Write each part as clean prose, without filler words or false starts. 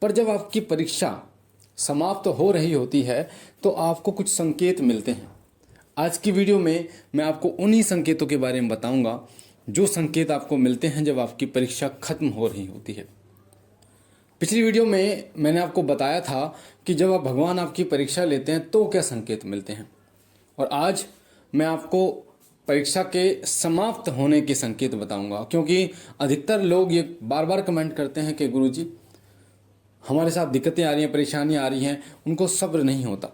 पर जब आपकी परीक्षा समाप्त हो रही होती है तो आपको कुछ संकेत मिलते हैं। आज की वीडियो में मैं आपको उन्हीं संकेतों के बारे में बताऊंगा जो संकेत आपको मिलते हैं जब आपकी परीक्षा खत्म हो रही होती है। पिछली वीडियो में मैंने आपको बताया था कि जब आप भगवान आपकी परीक्षा लेते हैं तो क्या संकेत मिलते हैं, और आज मैं आपको परीक्षा के समाप्त होने के संकेत बताऊंगा। क्योंकि अधिकतर लोग ये बार बार कमेंट करते हैं कि गुरुजी हमारे साथ दिक्कतें आ रही हैं, परेशानियां आ रही हैं, उनको सब्र नहीं होता।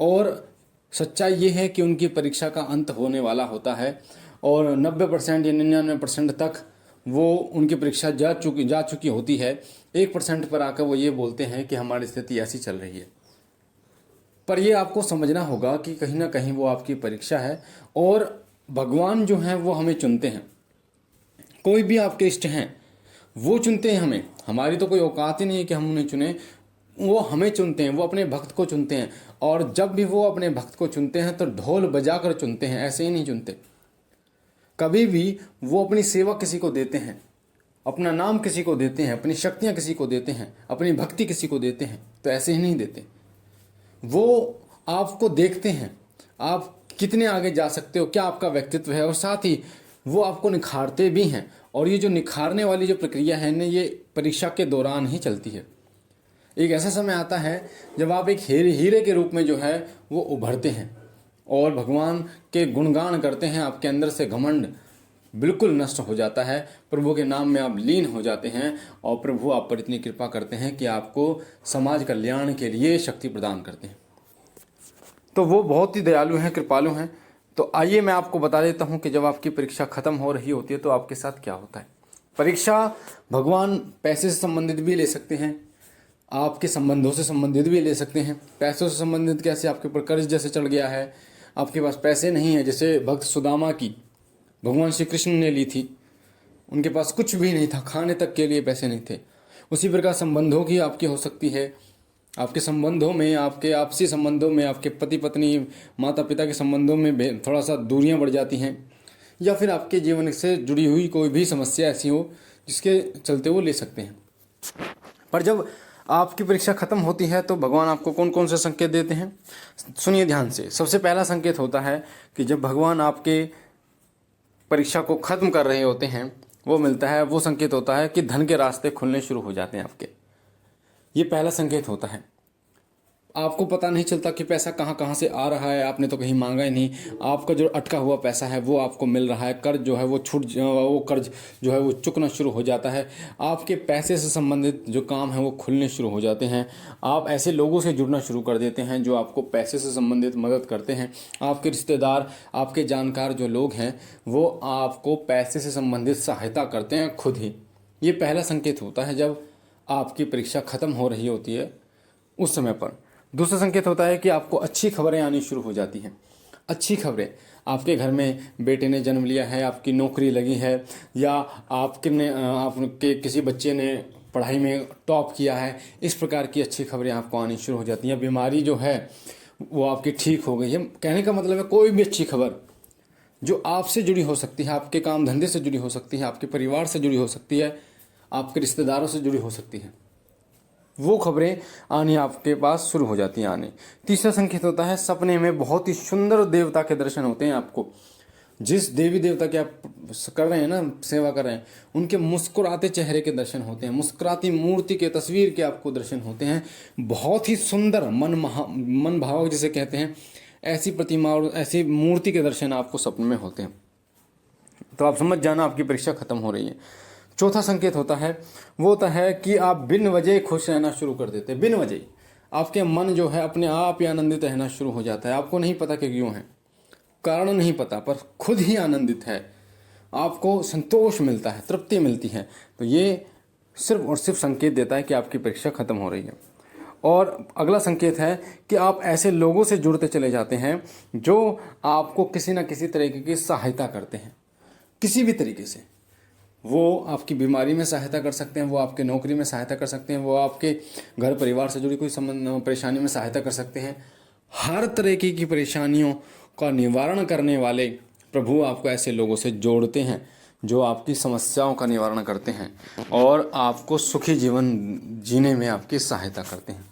और सच्चाई ये है कि उनकी परीक्षा का अंत होने वाला होता है और 90% या 99% तक वो उनकी परीक्षा जा चुकी होती है। 1% पर आकर वो ये बोलते हैं कि हमारी स्थिति ऐसी चल रही है। पर ये आपको समझना होगा कि कहीं ना कहीं वो आपकी परीक्षा है और भगवान जो हैं वो हमें चुनते हैं। कोई भी आपके इष्ट हैं वो चुनते हैं हमें, हमारी तो कोई औकात ही नहीं है कि हम उन्हें चुने, वो हमें चुनते हैं, वो अपने भक्त को चुनते हैं। और जब भी वो अपने भक्त को चुनते हैं तो ढोल बजाकर चुनते हैं, ऐसे ही नहीं चुनते। कभी भी वो अपनी सेवा किसी को देते हैं, अपना नाम किसी को देते हैं, अपनी शक्तियां किसी को देते हैं, अपनी भक्ति किसी को देते हैं, तो ऐसे ही नहीं देते। वो आपको देखते हैं आप कितने आगे जा सकते हो, क्या आपका व्यक्तित्व है, और साथ ही वो आपको निखारते भी हैं। और ये जो निखारने वाली जो प्रक्रिया है ना, ये परीक्षा के दौरान ही चलती है। एक ऐसा समय आता है जब आप एक हीरे के रूप में जो है वो उभरते हैं और भगवान के गुणगान करते हैं। आपके अंदर से घमंड बिल्कुल नष्ट हो जाता है, प्रभु के नाम में आप लीन हो जाते हैं और प्रभु आप पर इतनी कृपा करते हैं कि आपको समाज कल्याण के लिए शक्ति प्रदान करते हैं। तो वो बहुत ही दयालु हैं, कृपालु हैं। तो आइए मैं आपको बता देता हूं कि जब आपकी परीक्षा खत्म हो रही होती है तो आपके साथ क्या होता है। परीक्षा भगवान पैसे से संबंधित भी ले सकते हैं, आपके संबंधों से संबंधित भी ले सकते हैं। पैसों से संबंधित कैसे, आपके ऊपर कर्ज जैसे चढ़ गया है, आपके पास पैसे नहीं है, जैसे भक्त सुदामा की भगवान श्री कृष्ण ने ली थी, उनके पास कुछ भी नहीं था, खाने तक के लिए पैसे नहीं थे। उसी प्रकार संबंधों की आपकी हो सकती है, आपके संबंधों में, आपके आपसी संबंधों में, आपके पति पत्नी माता पिता के संबंधों में थोड़ा सा दूरियां बढ़ जाती हैं, या फिर आपके जीवन से जुड़ी हुई कोई भी समस्या ऐसी हो जिसके चलते वो ले सकते हैं। पर जब आपकी परीक्षा खत्म होती है तो भगवान आपको कौन कौन से संकेत देते हैं, सुनिए ध्यान से। सबसे पहला संकेत होता है कि जब भगवान आपके परीक्षा को खत्म कर रहे होते हैं, वो मिलता है, वो संकेत होता है कि धन के रास्ते खुलने शुरू हो जाते हैं आपके। ये पहला संकेत होता है। आपको पता नहीं चलता कि पैसा कहाँ कहाँ से आ रहा है, आपने तो कहीं मांगा ही नहीं, आपका जो अटका हुआ पैसा है वो आपको मिल रहा है, कर्ज जो है वो कर्ज जो है वो चुकना शुरू हो जाता है, आपके पैसे से संबंधित जो काम है वो खुलने शुरू हो जाते हैं। आप ऐसे लोगों से जुड़ना शुरू कर देते हैं जो आपको पैसे से संबंधित मदद करते हैं। आपके रिश्तेदार, आपके जानकार जो लोग हैं वो आपको पैसे से संबंधित सहायता करते हैं खुद ही। ये पहला संकेत होता है जब आपकी परीक्षा खत्म हो रही होती है उस समय पर। दूसरा संकेत होता है कि आपको अच्छी खबरें आनी शुरू हो जाती हैं। अच्छी खबरें, आपके घर में बेटे ने जन्म लिया है, आपकी नौकरी लगी है, या आपके किसी बच्चे ने पढ़ाई में टॉप किया है, इस प्रकार की अच्छी खबरें आपको आनी शुरू हो जाती हैं। बीमारी जो है वो आपकी ठीक हो गई है। कहने का मतलब है कोई भी अच्छी खबर जो आपसे जुड़ी हो सकती है, आपके काम धंधे से जुड़ी हो सकती है, आपके परिवार से जुड़ी हो सकती है, आपके रिश्तेदारों से जुड़ी हो सकती है, वो खबरें आनी आपके पास शुरू हो जाती हैं आने। तीसरा संकेत होता है सपने में बहुत ही सुंदर देवता के दर्शन होते हैं आपको। जिस देवी देवता के आप कर रहे हैं ना, सेवा कर रहे हैं, उनके मुस्कुराते चेहरे के दर्शन होते हैं, मुस्कुराती मूर्ति के तस्वीर के आपको दर्शन होते हैं। बहुत ही सुंदर मन भावक जिसे कहते हैं, ऐसी प्रतिमा और ऐसी मूर्ति के दर्शन आपको सपने में होते हैं। तो आप समझ जाना आपकी परीक्षा खत्म हो रही है। चौथा संकेत होता है वो होता है कि आप बिन वजह खुश रहना शुरू कर देते हैं। बिन वजह आपके मन जो है अपने आप ही आनंदित रहना शुरू हो जाता है। आपको नहीं पता कि क्यों है, कारण नहीं पता, पर खुद ही आनंदित है, आपको संतोष मिलता है, तृप्ति मिलती है। तो ये सिर्फ और सिर्फ संकेत देता है कि आपकी परीक्षा खत्म हो रही है। और अगला संकेत है कि आप ऐसे लोगों से जुड़ते चले जाते हैं जो आपको किसी न किसी तरीके की सहायता करते हैं, किसी भी तरीके से। वो आपकी बीमारी में सहायता कर सकते हैं, वो आपके नौकरी में सहायता कर सकते हैं, वो आपके घर परिवार से जुड़ी कोई परेशानी में सहायता कर सकते हैं। हर तरीके की परेशानियों का निवारण करने वाले प्रभु आपको ऐसे लोगों से जोड़ते हैं जो आपकी समस्याओं का निवारण करते हैं और आपको सुखी जीवन जीने में आपकी सहायता करते हैं।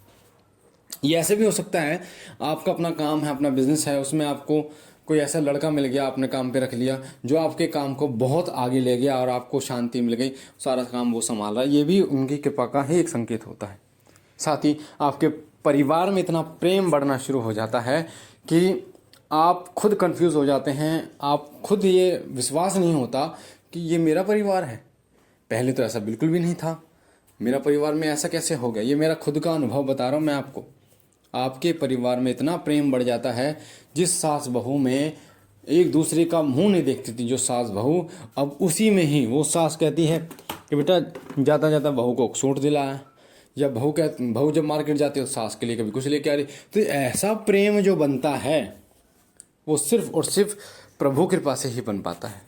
ये ऐसे भी हो सकता है, आपका अपना काम है, अपना बिजनेस है, उसमें आपको कोई ऐसा लड़का मिल गया, आपने काम पे रख लिया, जो आपके काम को बहुत आगे ले गया और आपको शांति मिल गई, सारा काम वो संभाल रहा है। ये भी उनकी कृपा का ही एक संकेत होता है। साथ ही आपके परिवार में इतना प्रेम बढ़ना शुरू हो जाता है कि आप खुद कंफ्यूज हो जाते हैं, आप खुद ये विश्वास नहीं होता कि ये मेरा परिवार है। पहले तो ऐसा बिल्कुल भी नहीं था, मेरा परिवार में ऐसा कैसे हो गया। ये मेरा खुद का अनुभव बता रहा हूँ मैं आपको। आपके परिवार में इतना प्रेम बढ़ जाता है, जिस सास बहू में एक दूसरे का मुंह नहीं देखती थी जो सास बहू, अब उसी में ही वो सास कहती है कि बेटा जाता जाता बहू को सूट दिला है, या बहू जब मार्केट जाती है तो सास के लिए कभी कुछ लेके आ रही। तो ऐसा प्रेम जो बनता है वो सिर्फ और सिर्फ प्रभु कृपा से ही बन पाता है।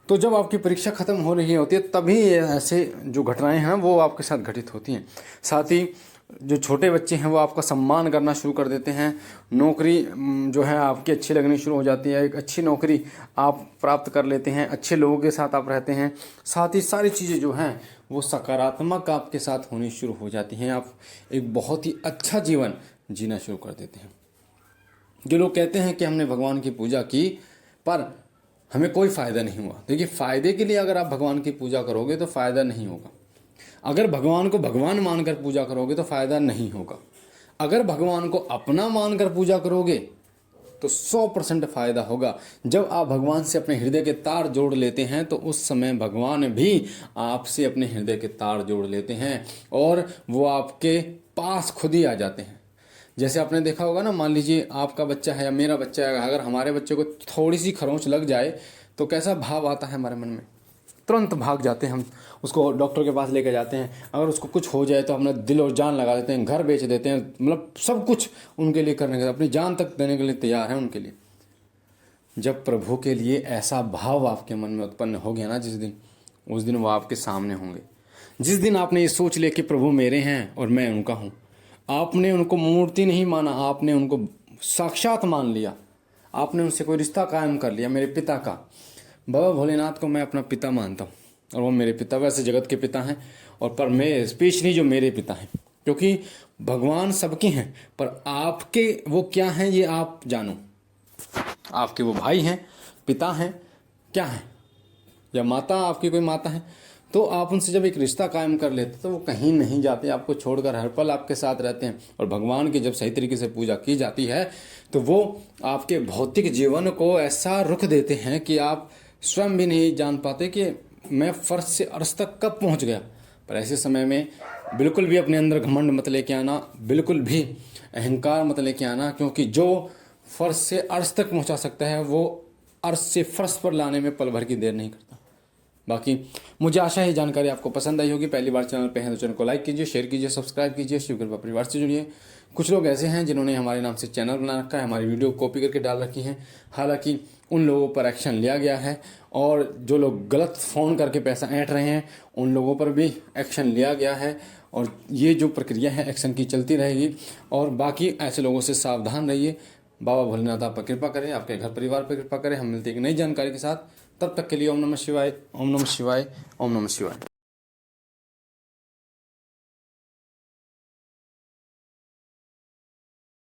तो जब आपकी परीक्षा खत्म हो रही होती है तभी ऐसे जो घटनाएं हैं वो आपके साथ घटित होती हैं। साथ ही जो छोटे बच्चे हैं वो आपका सम्मान करना शुरू कर देते हैं, नौकरी जो है आपकी अच्छी लगनी शुरू हो जाती है, एक अच्छी नौकरी आप प्राप्त कर लेते हैं, अच्छे लोगों के साथ आप रहते हैं। साथ ही सारी चीज़ें जो हैं वो सकारात्मक आपके साथ होनी शुरू हो जाती हैं, आप एक बहुत ही अच्छा जीवन जीना शुरू कर देते हैं। जो लोग कहते हैं कि हमने भगवान की पूजा की पर हमें कोई फ़ायदा नहीं हुआ, देखिए फ़ायदे के लिए अगर आप भगवान की पूजा करोगे तो फ़ायदा नहीं होगा। अगर भगवान को भगवान मानकर पूजा करोगे तो फ़ायदा नहीं होगा। अगर भगवान को अपना मानकर पूजा करोगे तो 100% फ़ायदा होगा। जब आप भगवान से अपने हृदय के तार जोड़ लेते हैं तो उस समय भगवान भी आपसे अपने हृदय के तार जोड़ लेते हैं और वो आपके पास खुद ही आ जाते हैं। जैसे आपने देखा होगा ना, मान लीजिए आपका बच्चा है या मेरा बच्चा है, अगर हमारे बच्चे को थोड़ी सी खरोंच लग जाए तो कैसा भाव आता है हमारे मन में, तुरंत भाग जाते हैं हम, उसको डॉक्टर के पास लेकर जाते हैं। अगर उसको कुछ हो जाए तो अपना दिल और जान लगा देते हैं, घर बेच देते हैं, मतलब सब कुछ उनके लिए करने के, अपनी जान तक देने के लिए तैयार हैं उनके लिए। जब प्रभु के लिए ऐसा भाव आपके मन में उत्पन्न हो गया ना जिस दिन, उस दिन वो आपके सामने होंगे। जिस दिन आपने ये सोच लिया कि प्रभु मेरे हैं और मैं उनका हूँ, आपने उनको मूर्ति नहीं माना, आपने उनको साक्षात मान लिया, आपने उनसे कोई रिश्ता कायम कर लिया। मेरे पिता का, बाबा भोलेनाथ को मैं अपना पिता मानता हूँ और वो मेरे पिता, वैसे जगत के पिता हैं और पर मैं स्पेशली जो मेरे पिता हैं, क्योंकि भगवान सबके हैं पर आपके वो क्या हैं ये आप जानो। आपके वो भाई हैं, पिता हैं, क्या हैं, या माता, आपकी कोई माता है, तो आप उनसे जब एक रिश्ता कायम कर लेते तो वो कहीं नहीं जाते, आपको छोड़कर हर पल आपके साथ रहते हैं। और भगवान की जब सही तरीके से पूजा की जाती है तो वो आपके भौतिक जीवन को ऐसा रुख देते हैं कि आप स्वयं भी नहीं जान पाते कि मैं फर्श से अर्श तक कब पहुंच गया। पर ऐसे समय में बिल्कुल भी अपने अंदर घमंड मत लेके आना, बिल्कुल भी अहंकार मत लेके आना, क्योंकि जो फर्श से अर्श तक पहुंचा सकता है वो अर्श से फर्श पर लाने में पल भर की देर नहीं करता। बाकी मुझे आशा है जानकारी आपको पसंद आई होगी। पहली बार चैनल पे हैं तो चैनल को लाइक कीजिए, शेयर कीजिए, सब्सक्राइब कीजिए, शिव कृपा परिवार से जुड़िए। कुछ लोग ऐसे हैं जिन्होंने हमारे नाम से चैनल बना रखा है, हमारी वीडियो कॉपी करके डाल रखी है, हालांकि उन लोगों पर एक्शन लिया गया है और जो लोग गलत फ़ोन करके पैसा ऐंठ रहे हैं उन लोगों पर भी एक्शन लिया गया है। और ये जो प्रक्रिया है एक्शन की चलती रहेगी और बाकी ऐसे लोगों से सावधान रहिए। बाबा भोलेनाथ आप पर कृपा करें, आपके घर परिवार पर कृपा करें। हम मिलते हैं एक नई जानकारी के साथ, तब तक के लिए ओम नमः शिवाय, ओम नमः शिवाय, ओम नमः शिवाय।